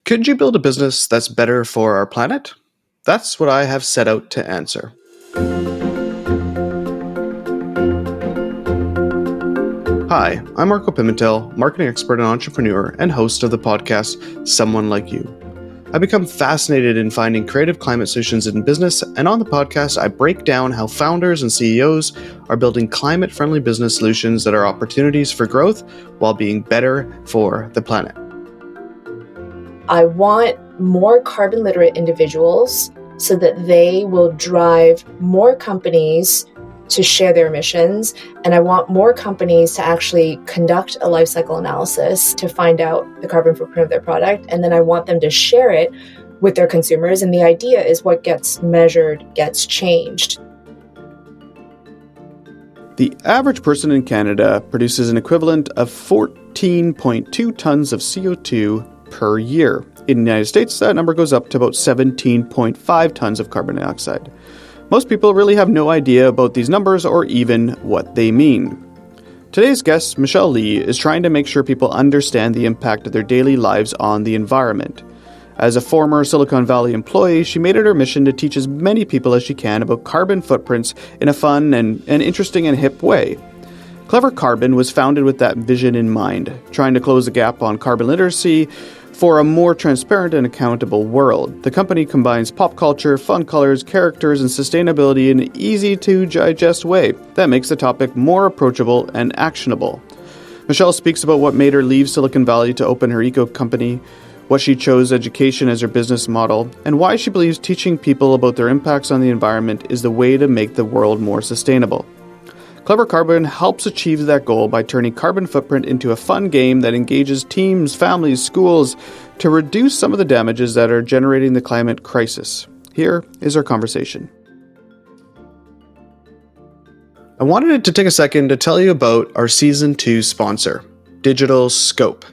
Could you build a business that's better for our planet? That's what I have set out to answer. Hi, I'm Marco Pimentel, marketing expert and entrepreneur, and host of the podcast Someone Like You. I've become fascinated in finding creative climate solutions in business, and on the podcast, I break down how founders and CEOs are building climate-friendly business solutions that are opportunities for growth while being better for the planet. I want more carbon literate individuals so that they will drive more companies to share their emissions. And I want more companies to actually conduct a life cycle analysis to find out the carbon footprint of their product. And then I want them to share it with their consumers. And the idea is what gets measured gets changed. The average person in Canada produces an equivalent of 14.2 tons of CO2 per year. In the United States, that number goes up to about 17.5 tons of carbon dioxide. Most people really have no idea about these numbers or even what they mean. Today's guest, Michelle Lee, is trying to make sure people understand the impact of their daily lives on the environment. As a former Silicon Valley employee, she made it her mission to teach as many people as she can about carbon footprints in a fun and interesting and hip way. Clever Carbon was founded with that vision in mind, trying to close the gap on carbon literacy for a more transparent and accountable world. The company combines pop culture, fun colors, characters, and sustainability in an easy-to-digest way that makes the topic more approachable and actionable. Michelle speaks about what made her leave Silicon Valley to open her eco company, what she chose education as her business model, and why she believes teaching people about their impacts on the environment is the way to make the world more sustainable. Clever Carbon helps achieve that goal by turning carbon footprint into a fun game that engages teams, families, schools to reduce some of the damages that are generating the climate crisis. Here is our conversation. I wanted to take a second to tell you about our Season 2 sponsor, Digital Scope.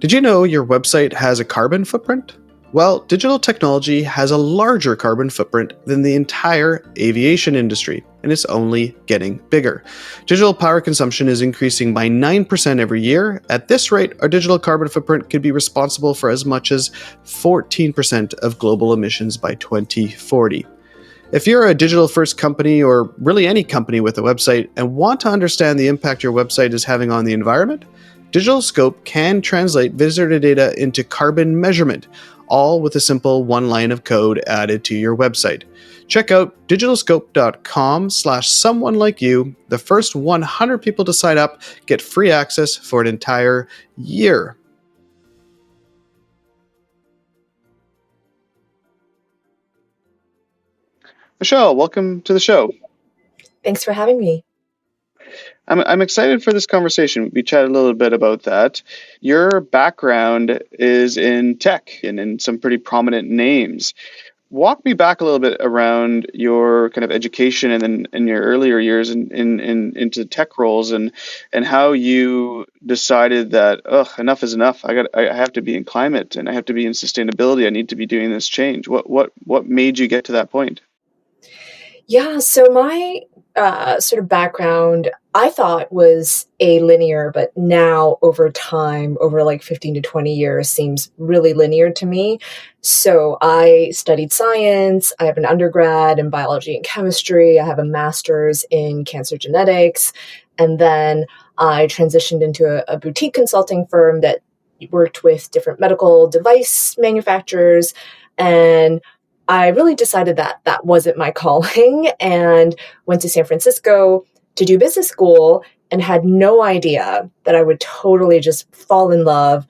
Did you know your website has a carbon footprint? Well, digital technology has a larger carbon footprint than the entire aviation industry, and it's only getting bigger. Digital power consumption is increasing by 9% every year. At this rate, our digital carbon footprint could be responsible for as much as 14% of global emissions by 2040. If you're a digital-first company, or really any company with a website, and want to understand the impact your website is having on the environment, Digital Scope can translate visitor data into carbon measurement, all with a simple one line of code added to your website. Check out digitalscope.com/someonelikeYou. The first 100 people to sign up get free access for an entire year. Michelle, welcome to the show. Thanks for having me. I'm excited for this conversation. We chatted a little bit about that. Your background is in tech and in some pretty prominent names. Walk me back a little bit around your kind of education and then in your earlier years into tech roles and how you decided that enough is enough. I have to be in climate and I have to be in sustainability. I need to be doing this change. What made you get to that point? Yeah, so my sort of background, I thought was linear, but now over time, over like 15 to 20 years, seems really linear to me. So I studied science. I have an undergrad in biology and chemistry. I have a master's in cancer genetics. And then I transitioned into a boutique consulting firm that worked with different medical device manufacturers. And I really decided that that wasn't my calling and went to San Francisco to do business school and had no idea that I would totally just fall in love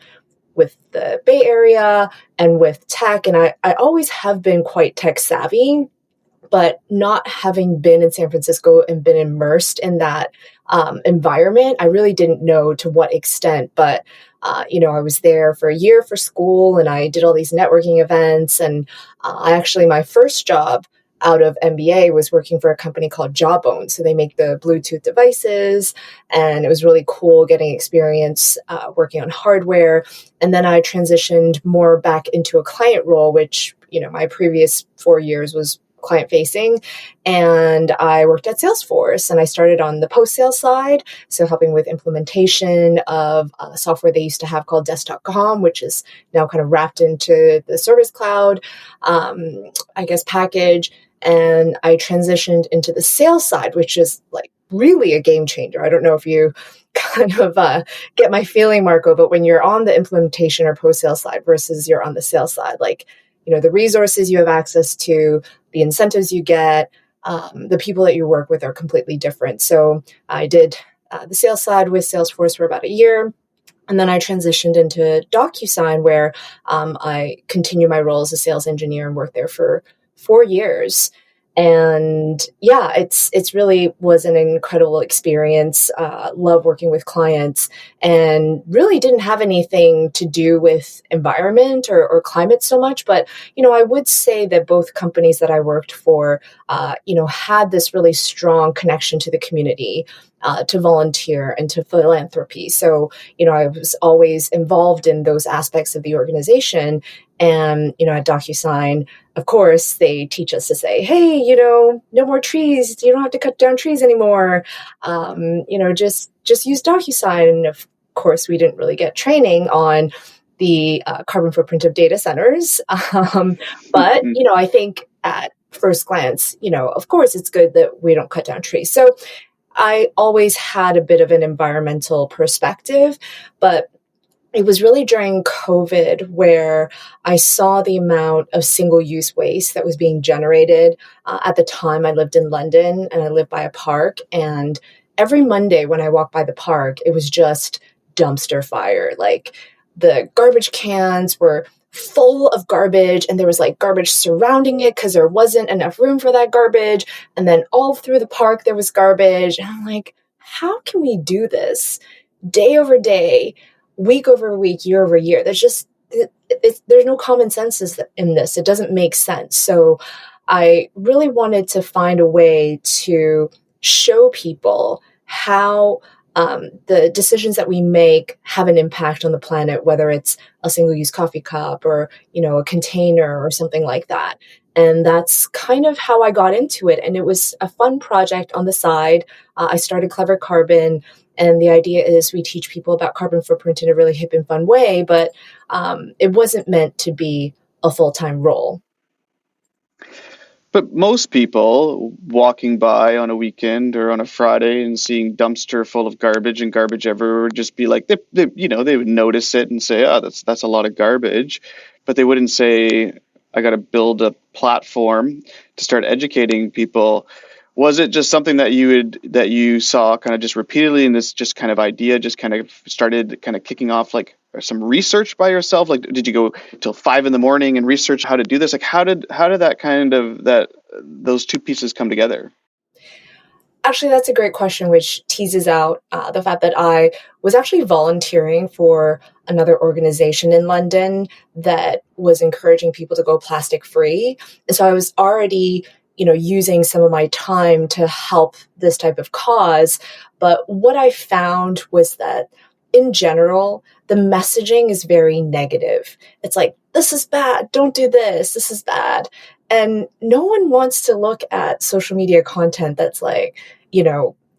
with the Bay Area and with tech. And I always have been quite tech savvy, but not having been in San Francisco and been immersed in that environment, I really didn't know to what extent. But I was there for a year for school and I did all these networking events. And my first job out of MBA was working for a company called Jawbone. So they make the Bluetooth devices, and it was really cool getting experience working on hardware. And then I transitioned more back into a client role, which, my previous 4 years was client facing. And I worked at Salesforce, and I started on the post-sale side, so helping with implementation of software they used to have called Desk.com, which is now kind of wrapped into the Service Cloud, package. And I transitioned into the sales side, which is like really a game changer. I don't know if you kind of get my feeling, Marco, but when you're on the implementation or post-sale side versus you're on the sales side, like, the resources you have access to, the incentives you get, the people that you work with are completely different. So I did the sales side with Salesforce for about a year. And then I transitioned into DocuSign, where I continued my role as a sales engineer and worked there for 4 years. And yeah, it's really was an incredible experience. Love working with clients, and really didn't have anything to do with environment or climate so much. But, I would say that both companies that I worked for, had this really strong connection to the community, to volunteer and to philanthropy. So, I was always involved in those aspects of the organization. And, at DocuSign, of course, they teach us to say, hey, no more trees. You don't have to cut down trees anymore. Just use DocuSign. And of course, we didn't really get training on the carbon footprint of data centers. But, I think at first glance, of course, it's good that we don't cut down trees. So I always had a bit of an environmental perspective, but it was really during COVID where I saw the amount of single-use waste that was being generated. At the time, I lived in London, and I lived by a park. And every Monday when I walked by the park, it was just dumpster fire. Like, the garbage cans were full of garbage, and there was like garbage surrounding it because there wasn't enough room for that garbage. And then all through the park, there was garbage. And I'm like, how can we do this day over day, week over week, year over year? There's no common sense in this. It doesn't make sense. So I really wanted to find a way to show people how the decisions that we make have an impact on the planet, whether it's a single-use coffee cup or, a container or something like that. And that's kind of how I got into it. And it was a fun project on the side. I started Clever Carbon. And the idea is we teach people about carbon footprint in a really hip and fun way, but it wasn't meant to be a full-time role. But most people walking by on a weekend or on a Friday and seeing dumpster full of garbage and garbage everywhere would just be like, they would notice it and say, oh, that's a lot of garbage. But they wouldn't say, I got to build a platform to start educating people. Was it just something that you saw kind of just repeatedly, and this just kind of idea just kind of started kind of kicking off like some research by yourself? Like, did you go till 5 a.m. and research how to do this? Like, how did those two pieces come together? Actually, that's a great question, which teases out the fact that I was actually volunteering for another organization in London that was encouraging people to go plastic free. And so I was already using some of my time to help this type of cause. But what I found was that in general, the messaging is very negative. It's like, this is bad. Don't do this. This is bad. And no one wants to look at social media content that's like,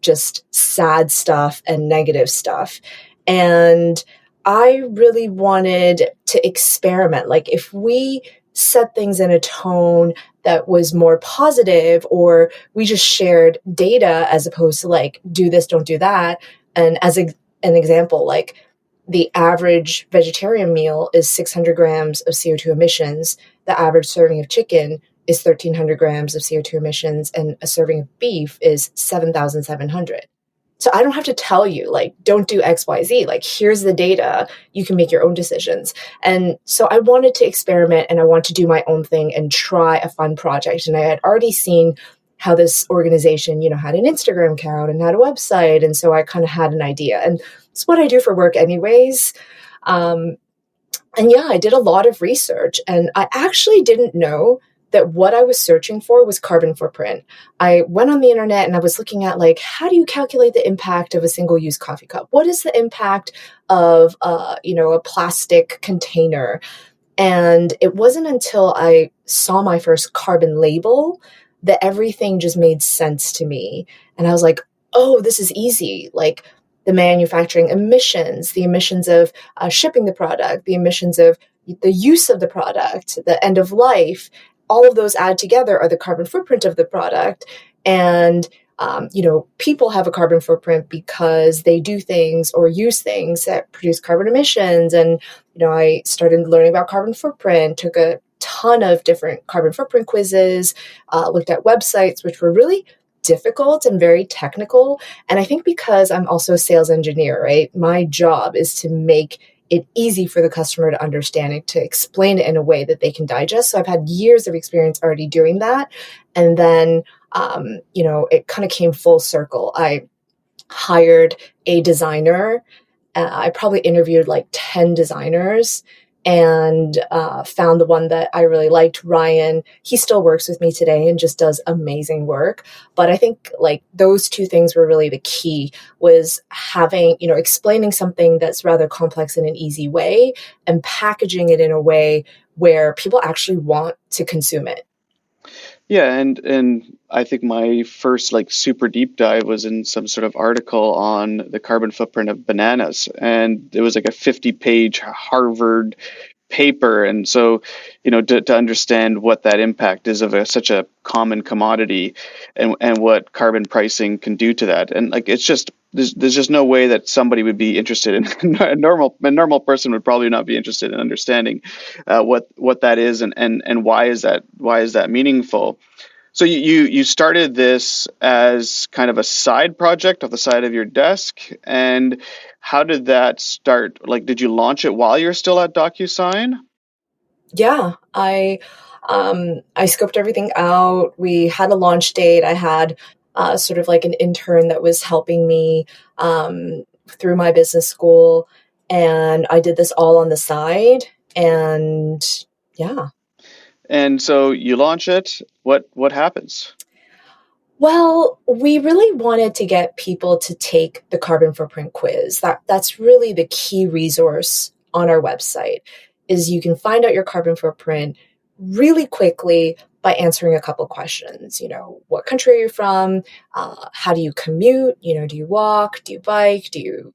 just sad stuff and negative stuff. And I really wanted to experiment. Like, if we set things in a tone that was more positive, or we just shared data as opposed to like, do this, don't do that. And as an example, like, the average vegetarian meal is 600 grams of CO2 emissions. The average serving of chicken is 1,300 grams of CO2 emissions, and a serving of beef is 7,700. So I don't have to tell you, like, don't do X, Y, Z. Like, here's the data. You can make your own decisions. And so I wanted to experiment, and I wanted to do my own thing and try a fun project. And I had already seen how this organization, had an Instagram account and had a website. And so I kind of had an idea. And it's what I do for work anyways. And yeah, I did a lot of research, and I actually didn't know that what I was searching for was carbon footprint. I went on the internet and I was looking at, like, how do you calculate the impact of a single-use coffee cup? What is the impact of, a plastic container? And it wasn't until I saw my first carbon label that everything just made sense to me. And I was like, oh, this is easy. Like the manufacturing emissions, the emissions of shipping the product, the emissions of the use of the product, the end of life, all of those add together are the carbon footprint of the product. And people have a carbon footprint because they do things or use things that produce carbon emissions. And, I started learning about carbon footprint, took a ton of different carbon footprint quizzes, looked at websites, which were really difficult and very technical. And I think because I'm also a sales engineer, right? My job is to make it easy for the customer to understand it, to explain it in a way that they can digest. So I've had years of experience already doing that. And then it kind of came full circle. I hired a designer. I probably interviewed like 10 designers and found the one that I really liked, Ryan. He still works with me today and just does amazing work. But I think like those two things were really the key, was having, explaining something that's rather complex in an easy way and packaging it in a way where people actually want to consume it. Yeah, and I think my first like super deep dive was in some sort of article on the carbon footprint of bananas, and it was like a 50-page Harvard paper. And so, to understand what that impact is of such a common commodity, and what carbon pricing can do to that, and like it's just there's just no way that somebody would be interested in a normal person would probably not be interested in understanding what that is, and why is that meaningful. So you started this as kind of a side project off the side of your desk, and how did that start? Like, did you launch it while you're still at DocuSign? Yeah, I scoped everything out. We had a launch date. I had sort of like an intern that was helping me through my business school, and I did this all on the side. And yeah. And so you launch it. What happens? Well, we really wanted to get people to take the carbon footprint quiz. That's really the key resource on our website, is you can find out your carbon footprint really quickly by answering a couple of questions. What country are you from? How do you commute? Do you walk? Do you bike? Do you,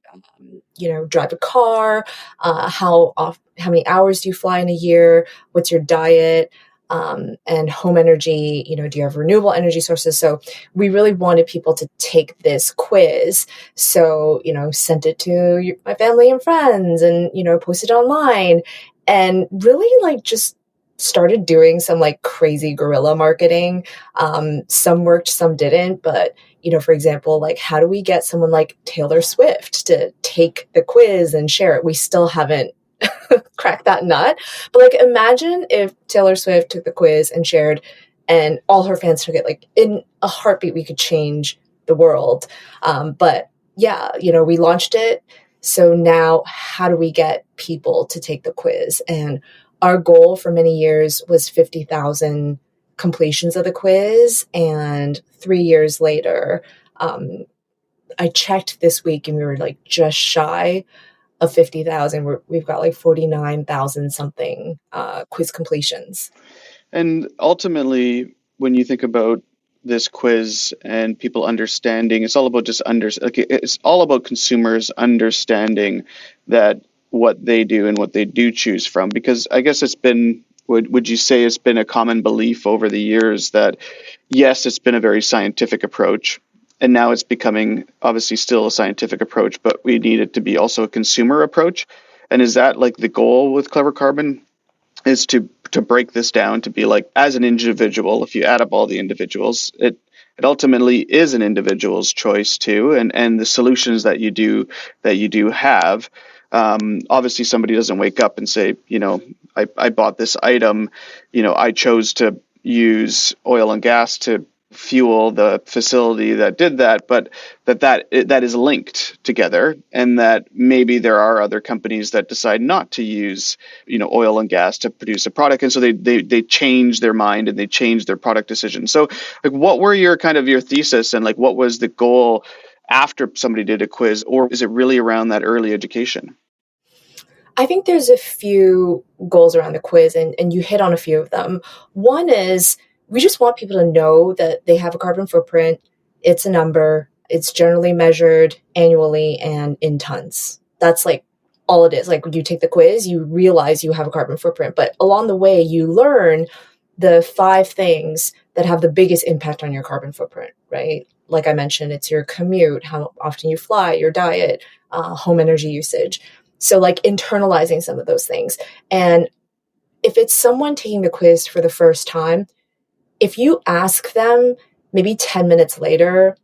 drive a car? How many hours do you fly in a year? What's your diet? And home energy, do you have renewable energy sources? So we really wanted people to take this quiz. So, sent it to my family and friends and, posted online, and really like just started doing some like crazy guerrilla marketing. Some worked, some didn't. But, for example, like how do we get someone like Taylor Swift to take the quiz and share it? We still haven't crack that nut. But like imagine if Taylor Swift took the quiz and shared, and all her fans took it. Like in a heartbeat, we could change the world. But yeah, we launched it. So now how do we get people to take the quiz? And our goal for many years was 50,000 completions of the quiz. And 3 years later, I checked this week and we were like just shy of 50,000. We've got like 49,000 something quiz completions. And ultimately, when you think about this quiz and people understanding, it's all about it's all about consumers understanding that what they do and what they do choose from. Because I guess it's been, would you say it's been a common belief over the years that yes, it's been a very scientific approach, and now it's becoming obviously still a scientific approach, but we need it to be also a consumer approach. And is that like the goal with Clever Carbon? Is to break this down to be like, as an individual, if you add up all the individuals, it ultimately is an individual's choice too, and the solutions that you do have. Obviously, somebody doesn't wake up and say, I bought this item, I chose to use oil and gas to fuel the facility that did that, but that is linked together, and that maybe there are other companies that decide not to use oil and gas to produce a product, and so they change their mind and they change their product decision. So like, what were your thesis, and like what was the goal after somebody did a quiz, or is it really around that early education? I think there's a few goals around the quiz, and you hit on a few of them. One is we just want people to know that they have a carbon footprint. It's a number. It's generally measured annually and in tons. That's like all it is. Like when you take the quiz, you realize you have a carbon footprint. But along the way, you learn the 5 things that have the biggest impact on your carbon footprint, right? Like I mentioned, it's your commute, how often you fly, your diet, home energy usage. So, like internalizing some of those things. And if it's someone taking the quiz for the first time, if you ask them maybe 10 minutes later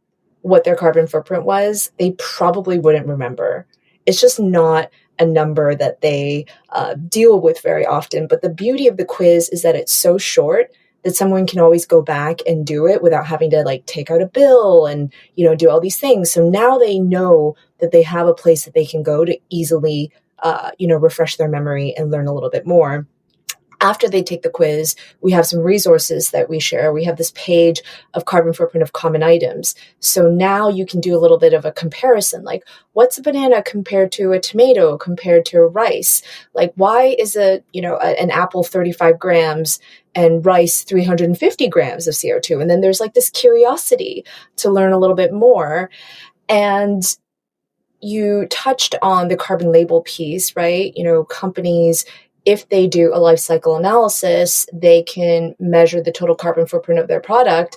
what their carbon footprint was, they probably wouldn't remember. It's just not a number that they deal with very often. But the beauty of the quiz is that it's so short that someone can always go back and do it without having to like take out a bill and, do all these things. So now they know that they have a place that they can go to easily, refresh their memory and learn a little bit more. After they take the quiz, we have some resources that we share. We have this page of carbon footprint of common items. So now you can do a little bit of a comparison, like what's a banana compared to a tomato, compared to rice? Like why is an apple 35 grams and rice 350 grams of CO2? And then there's like this curiosity to learn a little bit more. And you touched on the carbon label piece, right? Companies, if they do a life cycle analysis, they can measure the total carbon footprint of their product,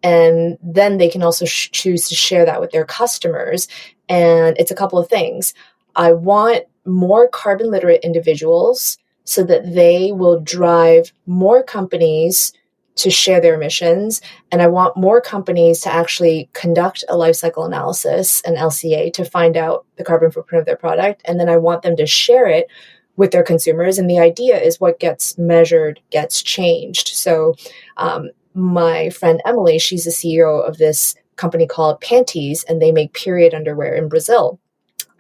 and then they can also choose to share that with their customers. And it's a couple of things. I want more carbon literate individuals so that they will drive more companies to share their emissions. And I want more companies to actually conduct a life cycle analysis, an LCA, to find out the carbon footprint of their product. And then I want them to share it with their consumers. And the idea is what gets measured gets changed. So my friend Emily, she's the CEO of this company called Panties, and they make period underwear in Brazil.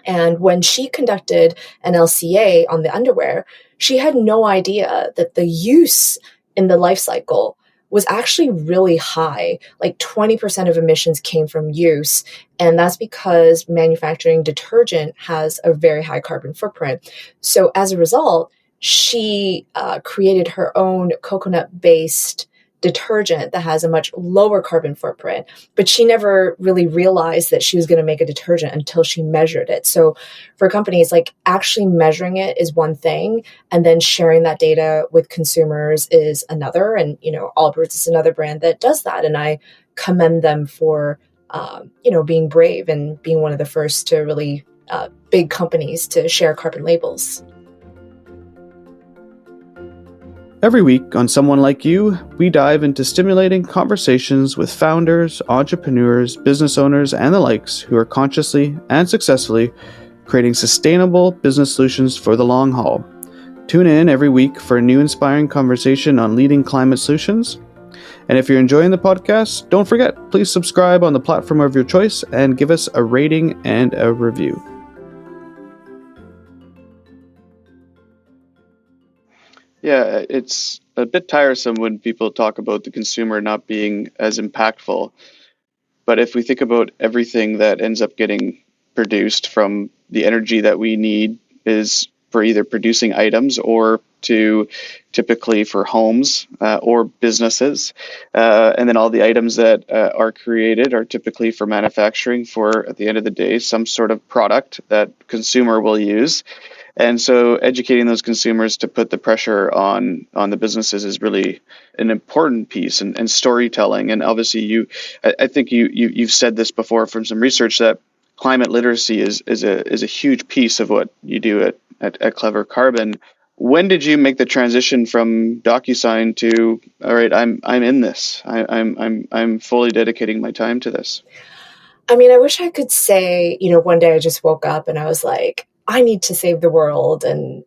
And when she conducted an LCA on the underwear, she had no idea that the use in the life cycle was actually really high. Like 20% of emissions came from use. And that's because manufacturing detergent has a very high carbon footprint. So as a result, she created her own coconut-based detergent that has a much lower carbon footprint, but she never really realized that she was going to make a detergent until she measured it. So for companies, like actually measuring it is one thing, and then sharing that data with consumers is another. And, Allbirds is another brand that does that. And I commend them for, being brave and being one of the first to really big companies to share carbon labels. Every week on Someone Like You, we dive into stimulating conversations with founders, entrepreneurs, business owners, and the likes who are consciously and successfully creating sustainable business solutions for the long haul. Tune in every week for a new inspiring conversation on leading climate solutions. And if you're enjoying the podcast, don't forget, please subscribe on the platform of your choice and give us a rating and a review. Yeah, it's a bit tiresome when people talk about the consumer not being as impactful. But if we think about everything that ends up getting produced from the energy that we need is for either producing items or to typically for homes or businesses. And then all the items that are created are typically for manufacturing for, at the end of the day, some sort of product that consumer will use. And so educating those consumers to put the pressure on the businesses is really an important piece, and storytelling. And obviously I think you've said this before from some research that climate literacy is a huge piece of what you do at Clever Carbon. When did you make the transition from DocuSign to, all right, I'm in this. I'm fully dedicating my time to this? I mean, I wish I could say, one day I just woke up and I was like, I need to save the world and,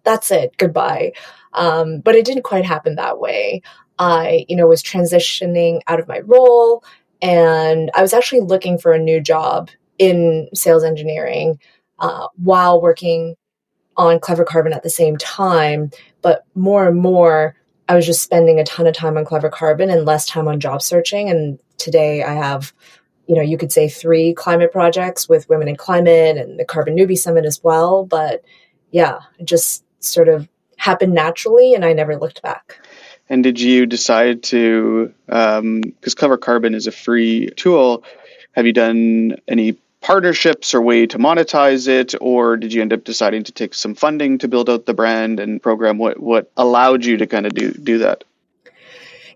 that's it, goodbye. But it didn't quite happen that way. I, was transitioning out of my role, and I was actually looking for a new job in sales engineering while working on Clever Carbon at the same time. But more and more, I was just spending a ton of time on Clever Carbon and less time on job searching. And today I have, you could say 3 climate projects with Women in Climate and the Carbon Newbie Summit as well. But, yeah, it just sort of happened naturally, and I never looked back. And did you decide to, because Clever Carbon is a free tool, have you done any partnerships or way to monetize it, or did you end up deciding to take some funding to build out the brand and program? What allowed you to kind of do that?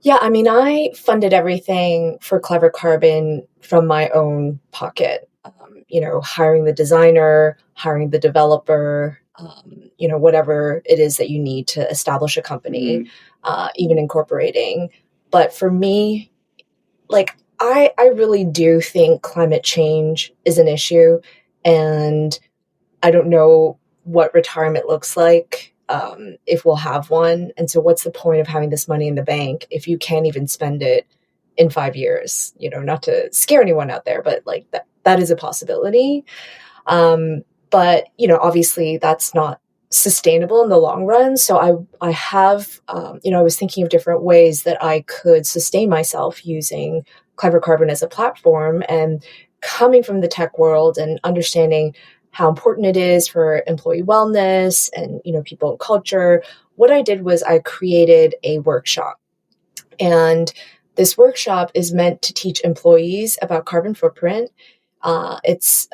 Yeah, I mean, I funded everything for Clever Carbon from my own pocket. Hiring the designer, hiring the developer, whatever it is that you need to establish a company, Mm-hmm. even incorporating. But for me, like I really do think climate change is an issue, and I don't know what retirement looks like, if we'll have one. And so, what's the point of having this money in the bank if you can't even spend it in 5 years? Not to scare anyone out there, but like that is a possibility. But obviously, that's not sustainable in the long run. So I have, I was thinking of different ways that I could sustain myself using Clever Carbon as a platform, and coming from the tech world and understanding how important it is for employee wellness and people and culture. What I did was I created a workshop, and this workshop is meant to teach employees about carbon footprint. It's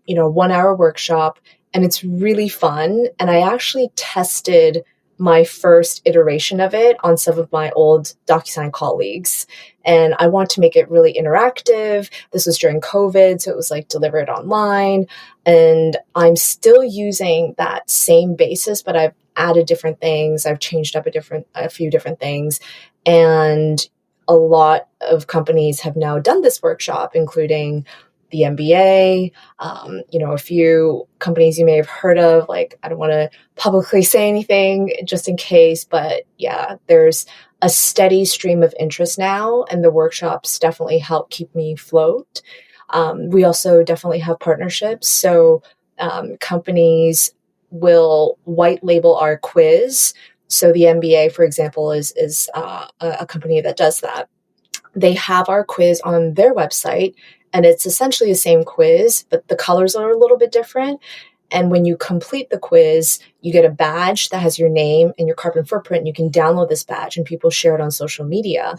1 hour workshop, and it's really fun. And I actually tested my first iteration of it on some of my old DocuSign colleagues. And I want to make it really interactive. This was during COVID, so it was like delivered online. And I'm still using that same basis, but I've added different things. I've changed up a few different things. And a lot of companies have now done this workshop, including the MBA, a few companies you may have heard of. Like, I don't want to publicly say anything just in case, but yeah, there's a steady stream of interest now, and the workshops definitely help keep me afloat. We also definitely have partnerships. So companies will white label our quiz. So the MBA, for example, is a company that does that. They have our quiz on their website, and it's essentially the same quiz, but the colors are a little bit different. And when you complete the quiz, you get a badge that has your name and your carbon footprint. You can download this badge, and people share it on social media.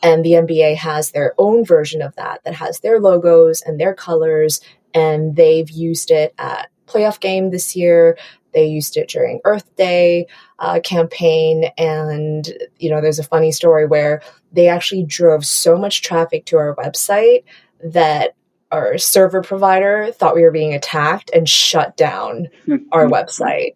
And the NBA has their own version of that has their logos and their colors. And they've used it at playoff game this year. They used it during Earth Day campaign. And, there's a funny story where they actually drove so much traffic to our website that our server provider thought we were being attacked and shut down our website.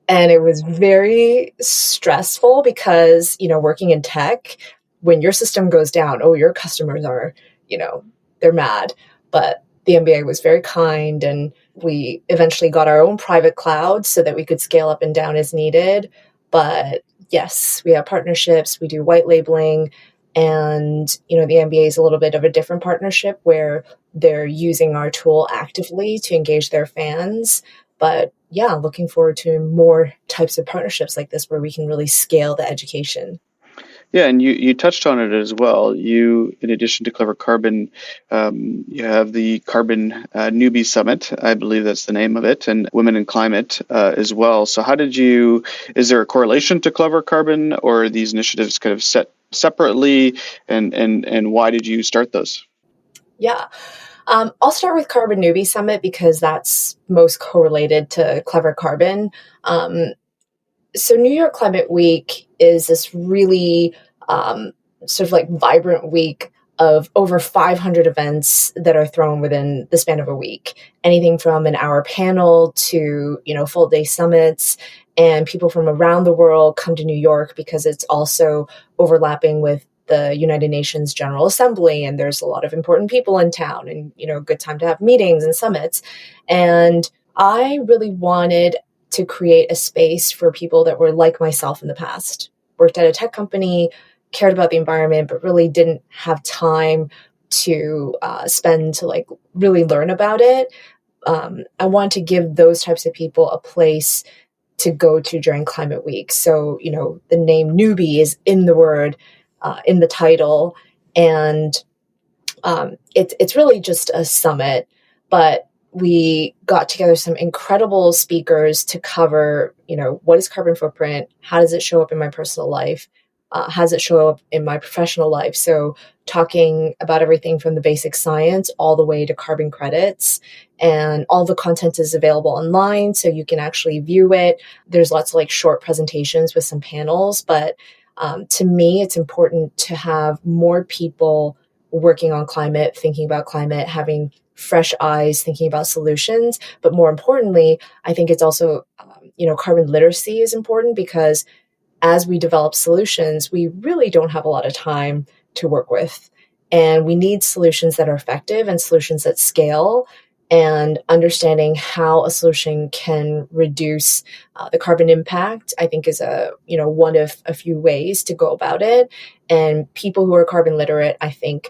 And it was very stressful because, working in tech, when your system goes down, your customers are, they're mad. But the MBA was very kind, and we eventually got our own private cloud so that we could scale up and down as needed. But yes, we have partnerships, we do white labeling, and, the MBA is a little bit of a different partnership where they're using our tool actively to engage their fans. But yeah, looking forward to more types of partnerships like this where we can really scale the education. Yeah, and you touched on it as well. You, in addition to Clever Carbon, you have the Carbon Newbie Summit, I believe that's the name of it, and Women in Climate as well. So is there a correlation to Clever Carbon, or are these initiatives kind of set separately, and why did you start those? Yeah. I'll start with Carbon Newbie Summit because that's most correlated to Clever Carbon. So New York Climate Week is this really sort of like vibrant week of over 500 events that are thrown within the span of a week. Anything from an hour panel to, full day summits. And people from around the world come to New York because it's also overlapping with the United Nations General Assembly, and there's a lot of important people in town, and good time to have meetings and summits. And I really wanted to create a space for people that were like myself in the past, worked at a tech company, cared about the environment, but really didn't have time to spend to like really learn about it. I want to give those types of people a place to go to during Climate Week. So, the name newbie is in the word, in the title, and it's really just a summit, but we got together some incredible speakers to cover, what is carbon footprint? How does it show up in my personal life? How does it show up in my professional life? So talking about everything from the basic science all the way to carbon credits, and all the content is available online. So you can actually view it. There's lots of like short presentations with some panels, but to me, it's important to have more people working on climate, thinking about climate, having fresh eyes, thinking about solutions. But more importantly, I think it's also, carbon literacy is important, because as we develop solutions, we really don't have a lot of time to work with. And we need solutions that are effective and solutions that scale. And understanding how a solution can reduce the carbon impact, I think, is one of a few ways to go about it. And people who are carbon literate, I think,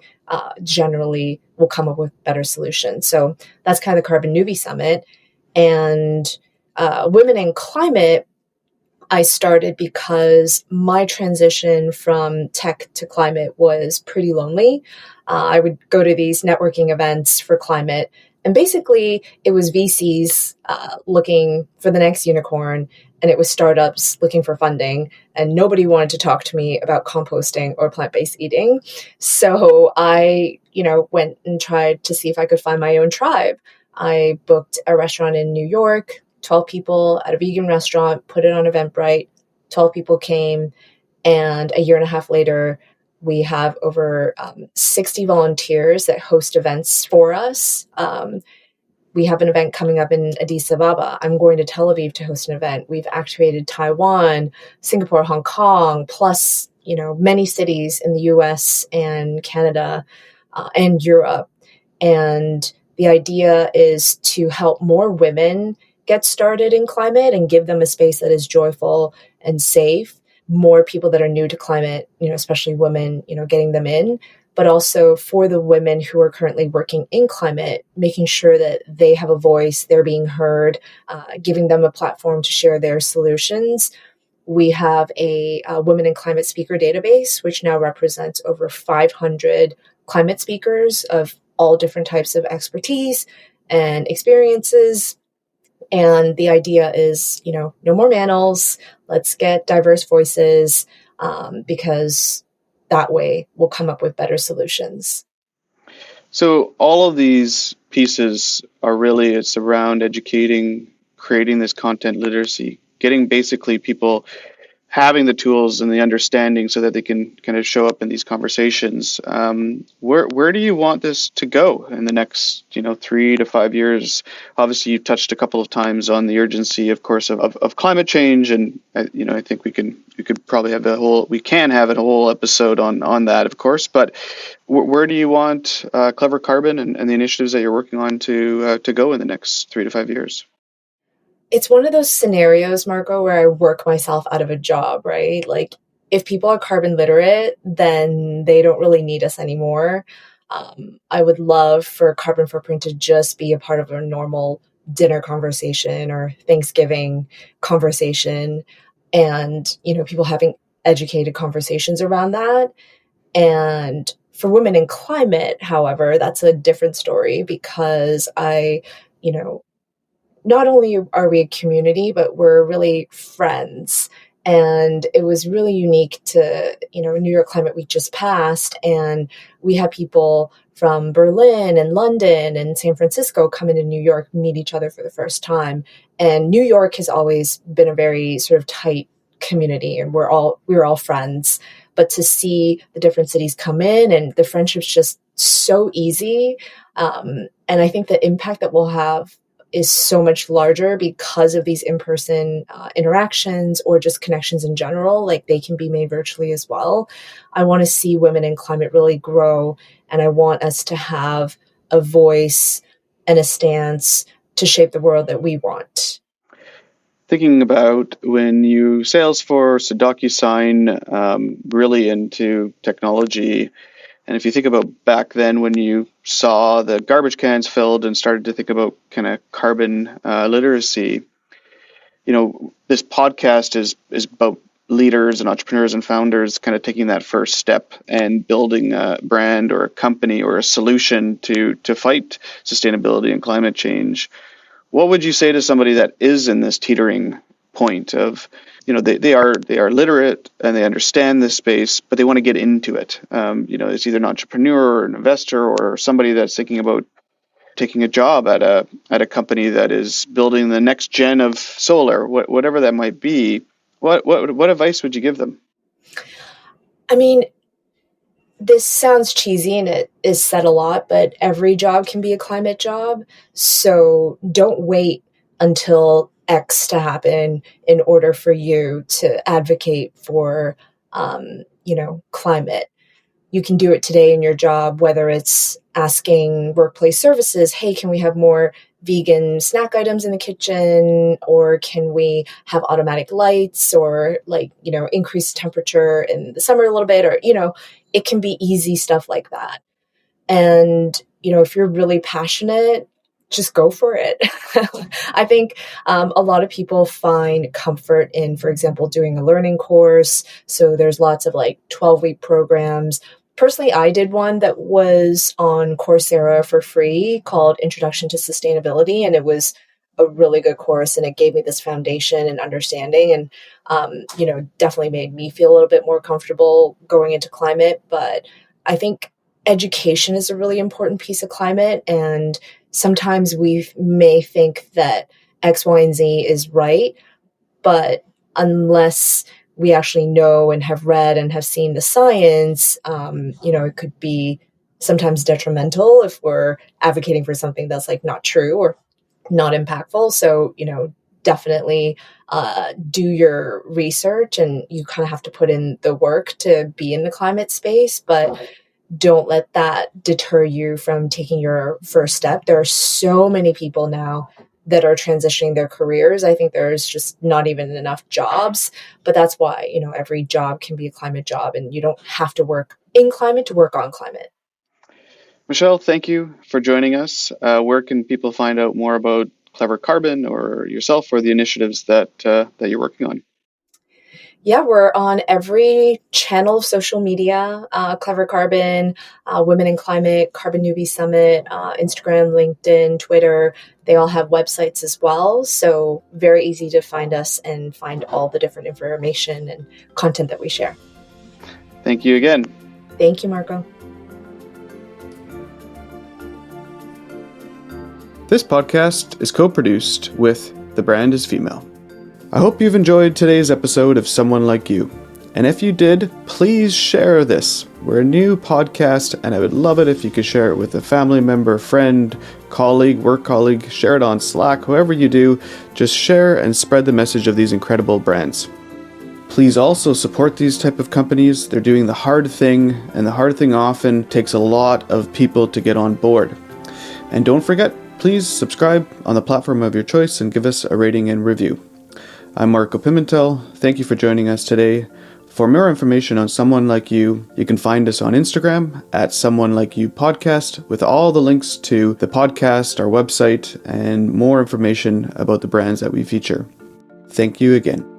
generally will come up with better solutions. So that's kind of the Carbon Newbie Summit. And Women in Climate, I started because my transition from tech to climate was pretty lonely. I would go to these networking events for climate, and basically it was VCs looking for the next unicorn, and it was startups looking for funding, and nobody wanted to talk to me about composting or plant-based eating. So I, went and tried to see if I could find my own tribe. I booked a restaurant in New York, 12 people at a vegan restaurant, put it on Eventbrite. 12 people came, and a year and a half later, we have over 60 volunteers that host events for us. We have an event coming up in Addis Ababa. I'm going to Tel Aviv to host an event. We've activated Taiwan, Singapore, Hong Kong, plus, many cities in the US and Canada and Europe. And the idea is to help more women get started in climate and give them a space that is joyful and safe. More people that are new to climate, especially women, getting them in, but also for the women who are currently working in climate, making sure that they have a voice, they're being heard, giving them a platform to share their solutions. We have a Women in Climate speaker database, which now represents over 500 climate speakers of all different types of expertise and experiences. And the idea is, no more manels. Let's get diverse voices, because that way we'll come up with better solutions. So all of these pieces are really, it's around educating, creating this content literacy, getting basically people having the tools and the understanding so that they can kind of show up in these conversations. Where do you want this to go in the next 3 to 5 years? Obviously, you touched a couple of times on the urgency, of course, of climate change, and I think we could probably have we can have a whole episode on that, of course. But where do you want Clever Carbon and the initiatives that you're working on to go in the next 3 to 5 years? It's one of those scenarios, Marco, where I work myself out of a job, right? Like, if people are carbon literate, then they don't really need us anymore. I would love for carbon footprint to just be a part of a normal dinner conversation or Thanksgiving conversation, and, people having educated conversations around that. And for Women in Climate, however, that's a different story, because you know, not only are we a community, but we're really friends. And it was really unique to, New York Climate Week just passed, and we had people from Berlin and London and San Francisco come into New York, meet each other for the first time. And New York has always been a very sort of tight community, and we were all friends. But to see the different cities come in, and the friendship's just so easy. And I think the impact that we'll have is so much larger because of these in-person interactions, or just connections in general. Like, they can be made virtually as well. I want to see Women in Climate really grow, and I want us to have a voice and a stance to shape the world that we want. Thinking about when you Salesforce, DocuSign, really into technology. And if you think about back then when you saw the garbage cans filled and started to think about kind of carbon literacy, this podcast is about leaders and entrepreneurs and founders kind of taking that first step and building a brand or a company or a solution to fight sustainability and climate change, what would you say to somebody that is in this teetering point of, they are literate and they understand this space, but they want to get into it? It's either an entrepreneur or an investor or somebody that's thinking about taking a job at a company that is building the next gen of solar, whatever that might be. What advice would you give them? I mean, this sounds cheesy and it is said a lot, but every job can be a climate job. So don't wait until X to happen in order for you to advocate for, climate. You can do it today in your job, whether it's asking workplace services, hey, can we have more vegan snack items in the kitchen? Or can we have automatic lights or increase temperature in the summer a little bit? Or, it can be easy stuff like that. And, if you're really passionate, just go for it. I think a lot of people find comfort in, for example, doing a learning course. So there's lots of 12-week programs. Personally, I did one that was on Coursera for free called Introduction to Sustainability, and it was a really good course, and it gave me this foundation and understanding, and definitely made me feel a little bit more comfortable going into climate. But I think education is a really important piece of climate, and sometimes we may think that X, Y, and Z is right, but unless we actually know and have read and have seen the science, it could be sometimes detrimental if we're advocating for something that's not true or not impactful. So, definitely do your research, and you kind of have to put in the work to be in the climate space, but don't let that deter you from taking your first step. There are so many people now that are transitioning their careers. I think there's just not even enough jobs, but that's why, every job can be a climate job, and you don't have to work in climate to work on climate. Michelle, thank you for joining us. Where can people find out more about Clever Carbon or yourself or the initiatives that you're working on? Yeah, we're on every channel of social media, Clever Carbon, Women in Climate, Carbon Newbie Summit, Instagram, LinkedIn, Twitter. They all have websites as well. So very easy to find us and find all the different information and content that we share. Thank you again. Thank you, Marco. This podcast is co-produced with The Brand is Female. I hope you've enjoyed today's episode of Someone Like You. And if you did, please share this. We're a new podcast, and I would love it if you could share it with a family member, friend, colleague, work colleague. Share it on Slack, however you do. Just share and spread the message of these incredible brands. Please also support these type of companies. They're doing the hard thing, and the hard thing often takes a lot of people to get on board. And don't forget, please subscribe on the platform of your choice and give us a rating and review. I'm Marco Pimentel. Thank you for joining us today. For more information on Someone Like You, you can find us on Instagram at Someone Like You Podcast with all the links to the podcast, our website, and more information about the brands that we feature. Thank you again.